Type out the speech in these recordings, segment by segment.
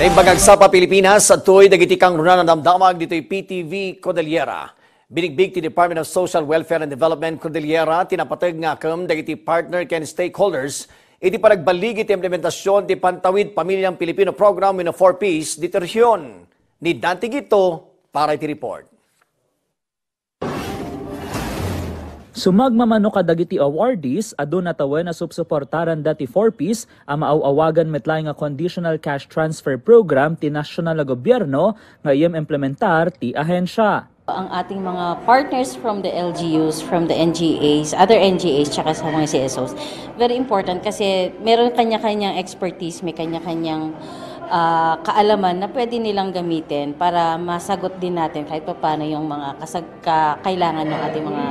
Naimbagag sa Pilipinas sa tuy dagiti kang runa na damdamag dito'y PTV Cordillera. Binigbig ti Department of Social Welfare and Development Cordillera tinapatag nga kem dagiti partner ken stakeholders iti panagbaligi ti implementasyon ti Pantawid Pamilyang Pilipino Program in a 4Ps dito rehiyon. Ni Dante Gito para iti report. Sumagmamano kadagiti awardees adun natawen na subsuportaran dati 4Ps ang maawagan metlaing nga conditional cash transfer program ti nasyonal na gobyerno nga iyem implementar ti ahensya. Ang ating mga partners from the LGUs, from the NGAs, other NGAs, tsaka sa mga CSOs, very important kasi meron kanya-kanyang expertise, may kanya-kanyang kaalaman na pwede nilang gamitin para masagot din natin kahit pa paano yung mga kailangan ng ating mga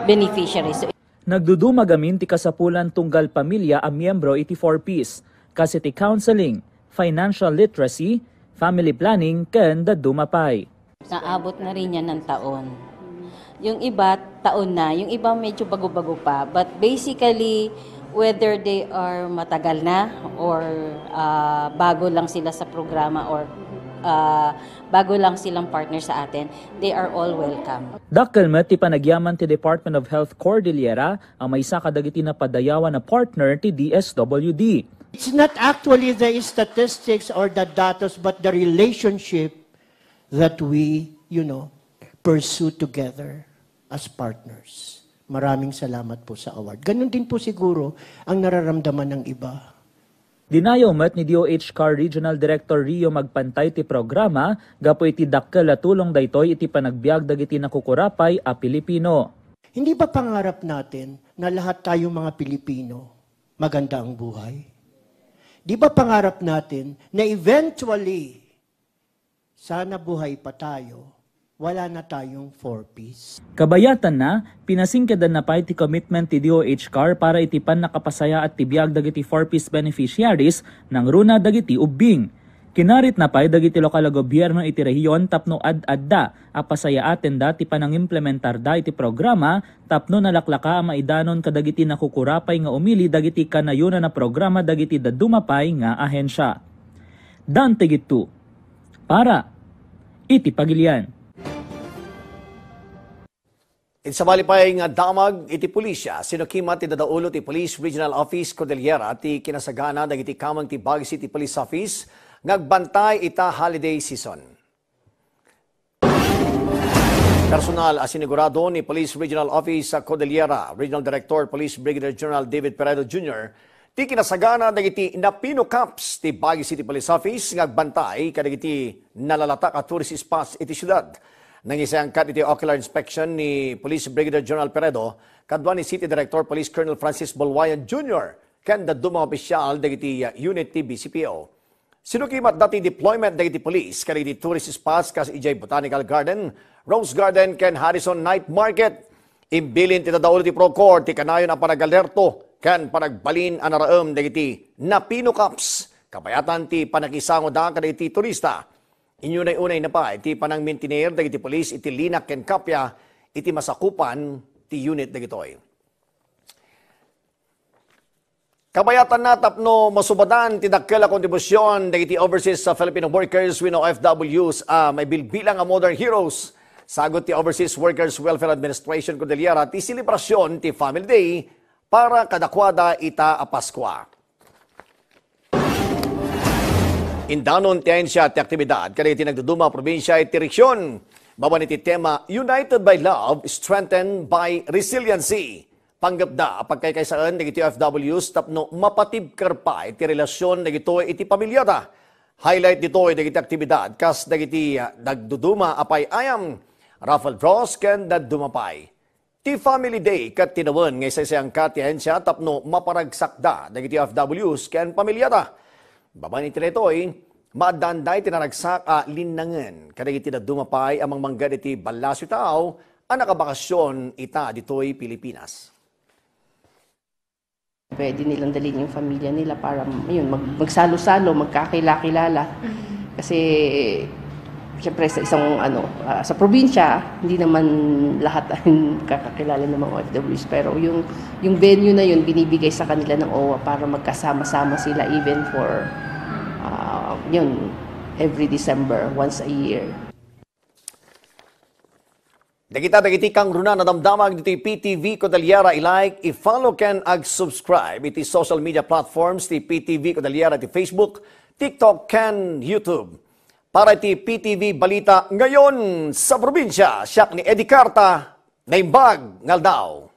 beneficiaries. Nagdudumagamin ti kasapulan tunggal pamilya ang miyembro iti 4Ps, kasi ti counseling, financial literacy, family planning, ken dadumapay. Naabot na rin yan ng taon. Yung iba, taon na. Yung iba medyo bago-bago pa. But basically, whether they are matagal na or bago lang sila sa programa or bago lang silang partner sa atin, they are all welcome. Dakkel met ti panagyaman ti Department of Health Cordillera ang may isa kadagiti na padayawan na partner ti DSWD. It's not actually the statistics or the data, but the relationship that we, pursue together as partners. Maraming salamat po sa award. Ganun din po siguro ang nararamdaman ng iba. Dinayo met ni DOH CAR Regional Director Rio magpantay ti programa gapo iti dakkel a tulong daytoy iti panagbiag dagiti nakukurapay a Pilipino. Hindi ba pangarap natin na lahat tayong mga Pilipino maganda ang buhay? Di ba pangarap natin na eventually sana buhay pa tayo, wala na tayong 4Ps. Kabayatan na, pinasingkadan na pa iti commitment ti DOH CAR para itipan nakapasaya at tibiyag dagiti 4Ps beneficiaries ng runa dagiti ubing. Kinarit na pa dagiti lokal na gobyerno iti rehiyon tapno ad-adda apasaya aten dati pa nang implementar da iti programa tapno nalaklaka maidanon kadagiti nakukurapay nga umili dagiti kanayuna na programa dagiti dadumapay nga ahensya. Dante Gitu para iti Pagilian. Insabali pa nga damag iti pulisya, sinukimat ti dadaulo ti Police Regional Office Cordillera ti kinasagana dagiti kamang ti Baguio City Police Office ngagbantay ita holiday season. Personal asinigurado ni Police Regional Office sa Cordillera, Regional Director Police Brigadier General David Peredo Jr., ti kinasagana dagiti Napino Camps ti Baguio City Police Office ngagbantay kadagiti nalalatak at tourist spots iti syudad. Nangisayangkat iti ocular inspection ni Police Brigadier General Peredo kadwa ni City Director Police Colonel Francis Bolwayan Jr. ken daduma opisyal dagiti unit ti BCPO. Sinukimat dati deployment dagiti police kadagiti tourist spots kas ijay Botanical Garden, Rose Garden ken Harrison Night Market. Imbilin ti dadaulo ti Procor ti kanayon ang panagalerto ken panagbalin anaraem dagiti Napino Camps. Kabayatan ti panakisango da kadagiti turista. Inyunay-unay na pa iti panang maintainer dagiti police iti linak ken kapya iti masakupan ti unit dagitoy. Kabayatan na tapno masubadan ti dakkel a kontribusyon dagiti overseas sa Filipino workers wenno OFWs may bilbilang a modern heroes. Sagot ti Overseas Workers Welfare Administration Cordillera ti selebrasyon ti Family Day para kadakwada ita a Paskwa. Indanon ti ahensya ti aktibidad kadagiti nagduduma probinsya iti rehiyon. Baban iti tema United by Love, Strengthened by Resiliency. Panggapda pagkaykaysaan dagiti OFWs tapno mapatibker pa iti relasyon dagitoy iti pamilyada. Highlight ditoy dagiti aktibidad kas dagiti nagduduma apay ayam raffle draws ken dadumapay. Ti Family Day kat tinawen nga isaysayang kat ti ahensya tapno maparagsakda dagiti OFWs ken pamilyada. Baban iti nitoy, maadanday tinaragsak linangan kadagiti dadumapay amang manggad iti balasyo tao ang nakabakasyon ita ditoy Pilipinas. Pwede nilang dalhin yung pamilya nila para magsalo-salo, magkakilala-kilala. Kasi siyempre sa isang sa probinsya, hindi naman lahat ang kakakilala ng mga OFWs. Pero yung venue na yun, binibigay sa kanila ng OWA para magkasama-sama sila even for yun, every December, once a year. Dagiti kang runa na damdamag dito PTV Cordillera i-like, i-follow ken ag-subscribe iti social media platforms ti PTV Cordillera ti Facebook, TikTok ken YouTube. Para iti PTV Balita ngayon sa probinsya, siyak ni Eddie Carta, naimbag ngaldaw.